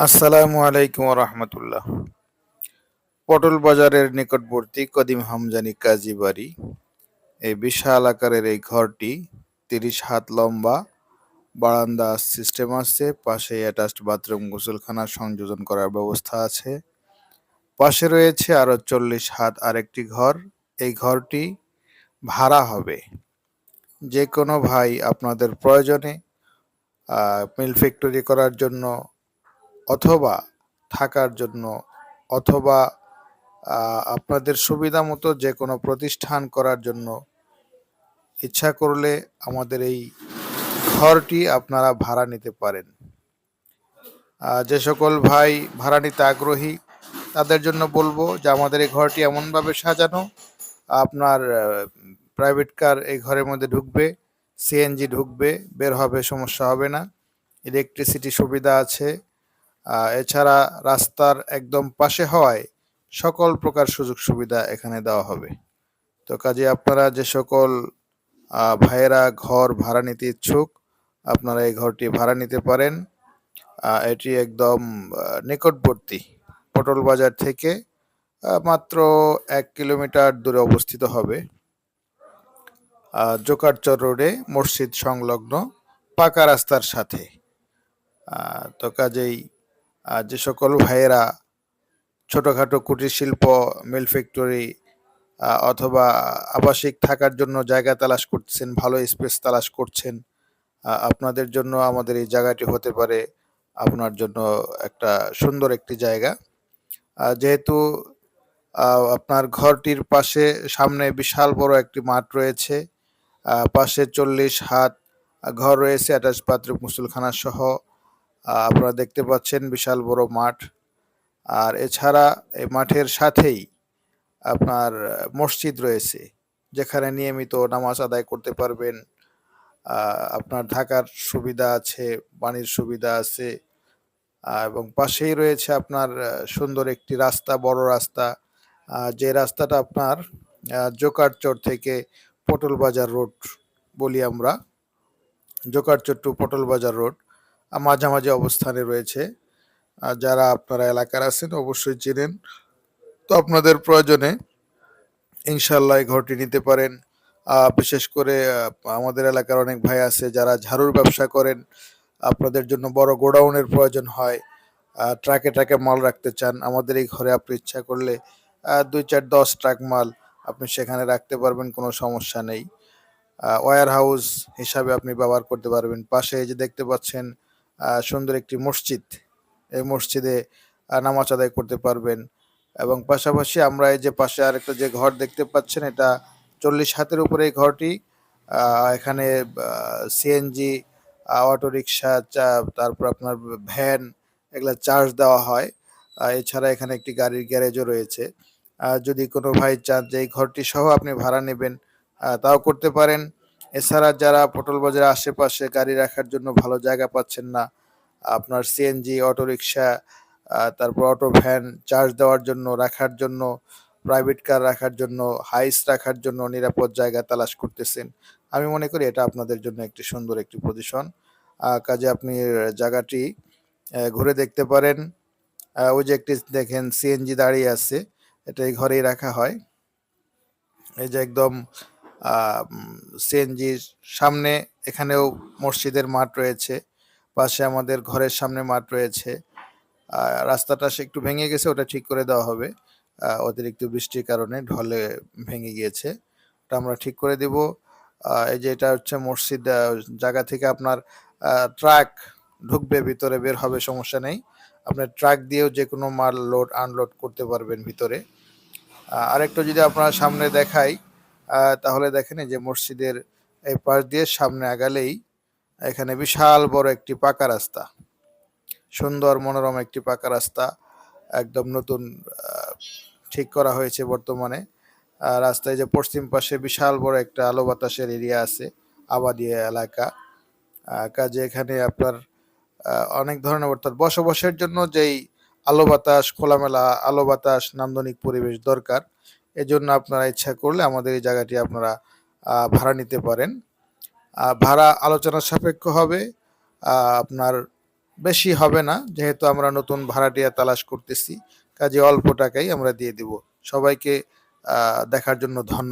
আসসালামু আলাইকুম রহমতুল্লাহ। পটল বাজারের নিকটবর্তী কদিম হামজানি কাজী বাড়ি। এই বিশাল আকারের এই ঘরটি 30 হাত লম্বা, বারান্দা সিস্টেম আছে, পাশে অ্যাটাচড বাথরুম গোসলখানা সংযোজন করার ব্যবস্থা আছে। পাশে রয়েছে আরো 40 হাত আরেকটি ঘর। এই ঘরটি ভাড়া হবে। যে কোনো ভাই আপনাদের প্রয়োজনে মিল ফ্যাক্টরি করার জন্য অথবা থাকার জন্য অথবা আপনাদের সুবিধা মতো যে কোনো প্রতিষ্ঠান করার জন্য ইচ্ছা করলে আমাদের এই ঘরটি আপনারা ভাড়া নিতে পারেন। যে সকল ভাই ভাড়া নিতে আগ্রহী তাদের জন্য বলবো যে আমাদের এই ঘরটি এমনভাবে সাজানো, আপনার প্রাইভেট কার এই ঘরের মধ্যে ঢুকবে, সিএনজি ঢুকবে, বের হবে, সমস্যা হবে না। ইলেকট্রিসিটি সুবিধা আছে। এছাড়া রাস্তার একদম পাশে হওয়ায় সকল প্রকার সুযোগ সুবিধা এখানে দেওয়া হবে। তো কাজে আপনারা যে সকল ভাইয়েরা ঘর ভাড়া নিতে ইচ্ছুক, আপনারা এই ঘরটি ভাড়া নিতে পারেন। এটি একদম নিকটবর্তী, পটল বাজার থেকে মাত্র 1 কিলোমিটার দূরে অবস্থিত হবে। জোকারচর রোডে মসজিদ সংলগ্ন পাকা রাস্তার সাথে। তো কাজেই যে সকল ভাইয়েরা ছোটোখাটো কুটির শিল্প, মিল ফ্যাক্টরি অথবা আবাসিক থাকার জন্য জায়গা তালাশ করছেন, ভালো স্পেস তালাশ করছেন, আপনাদের জন্য আমাদের এই জায়গাটি হতে পারে আপনার জন্য একটা সুন্দর একটি জায়গা। যেহেতু আপনার ঘরটির পাশে সামনে বিশাল বড় একটি মাঠ রয়েছে, পাশে 40 হাত ঘর রয়েছে, অ্যাটাচ বাথরুম গোসলখানা সহ। আপনারা দেখতে পাচ্ছেন বিশাল বড় মাঠ। আর এছাড়া এই মাঠের সাথেই আপনার মসজিদ রয়েছে, যেখানে নিয়মিত নামাজ আদায় করতে পারবেন। আপনার থাকার সুবিধা আছে, পানির সুবিধা আছে, এবং পাশেই রয়েছে আপনার সুন্দর একটি রাস্তা, বড় রাস্তা, যে রাস্তাটা আপনার জোকারচর থেকে পটল বাজার রোড বলি আমরা, জোকারচর টু পটল বাজার রোড মাঝামাঝি অবস্থানে রয়েছে। যারা আপনারা এলাকার আছেন অবশ্যই চেনেন। তো আপনাদের প্রয়োজনে ইনশাল্লাহ এই ঘরটি নিতে পারেন। বিশেষ করে আমাদের এলাকার অনেক ভাই আছে যারা ঝাড়ুর ব্যবসা করেন, আপনাদের জন্য বড় গোডাউনের প্রয়োজন হয়, ট্রাকে ট্রাকে মাল রাখতে চান, আমাদের এই ঘরে আপনি ইচ্ছা করলে 2 4 10 ট্রাক মাল আপনি সেখানে রাখতে পারবেন, কোনো সমস্যা নেই। ওয়্যার হাউস হিসাবে আপনি ব্যবহার করতে পারবেন। পাশে এই যে দেখতে পাচ্ছেন সুন্দর একটি মসজিদ, এই মসজিদে নামাজ আদায় করতে পারবেন। এবং পাশাপাশি আমরা এই যে পাশে আরেকটা যে ঘর দেখতে পাচ্ছেন, এটা 40 হাতের উপরে এই ঘরটি। এখানে সিএনজি, অটোরিকশা, তারপর আপনার ভ্যান, এগুলা চার্জ দেওয়া হয়। এছাড়া এখানে একটি গাড়ির গ্যারেজও রয়েছে। যদি কোনো ভাই চান যে এই ঘরটি সহ আপনি ভাড়া নেবেন, তাও করতে পারেন। এছাড়া যারা পটল বাজারের আশেপাশে গাড়ি রাখার জন্য ভালো জায়গা পাচ্ছেন না, আপনার সিএনজি, অটোরিকশা, তারপর অটো ভ্যান চার্জ দেওয়ার জন্য, রাখার জন্য, প্রাইভেট কার রাখার জন্য, হাইস রাখার জন্য নিরাপদ জায়গা তালাশ করতেছেন, আমি মনে করি এটা আপনাদের জন্য একটি সুন্দর একটি পজিশন। কাজে আপনি জায়গাটি ঘুরে দেখতে পারেন। ওই যে একটি দেখেন সিএনজি দাঁড়িয়ে আছে, এটা এই ঘরেই রাখা হয়। এই যে একদম সিএনজির সামনে এখানেও মসজিদের মাঠ রয়েছে, পাশে আমাদের ঘরের সামনে মাঠ রয়েছে। রাস্তাটা সে একটু ভেঙে গেছে, ওটা ঠিক করে দেওয়া হবে। অতিরিক্ত বৃষ্টির কারণে ঢলে ভেঙে গিয়েছে, ওটা আমরা ঠিক করে দেব। এই যে এটা হচ্ছে মসজিদ, জায়গা থেকে আপনার ট্রাক ঢুকবে, ভিতরে বের হবে, সমস্যা নেই। আপনার ট্রাক দিয়েও যে কোনো মাল লোড আনলোড করতে পারবেন ভিতরে। আরেকটু যদি আপনার সামনে দেখাই, তাহলে দেখেন এই যে মসজিদের এই পাশ দিয়ে সামনে আগালেই এখানে বিশাল বড় একটি পাকা রাস্তা, সুন্দর মনোরম একটি পাকা রাস্তা, একদম নতুন ঠিক করা হয়েছে বর্তমানে। রাস্তায় যে পশ্চিম পাশে বিশাল বড় একটা আলো বাতাসের এরিয়া আছে, আবাদি এলাকা। কাজে এখানে আপনার অনেক ধরনের, অর্থাৎ বসবাসের জন্য যেই আলো বাতাস, খোলামেলা আলো বাতাস, নান্দনিক পরিবেশ দরকার, এজন্য আপনারা ইচ্ছা করলে আমাদের এই জায়গাটি আপনারা ভাড়া নিতে পারেন। ভাড়া আলোচনা সাপেক্ষ হবে। আপনার বেশি হবে না, যেহেতু আমরা নতুন ভাড়াটিয়া তালাশ করতেছি, কাজে অল্প টাকাই আমরা দিয়ে দিব। সবাইকে দেখার জন্য ধন্যবাদ।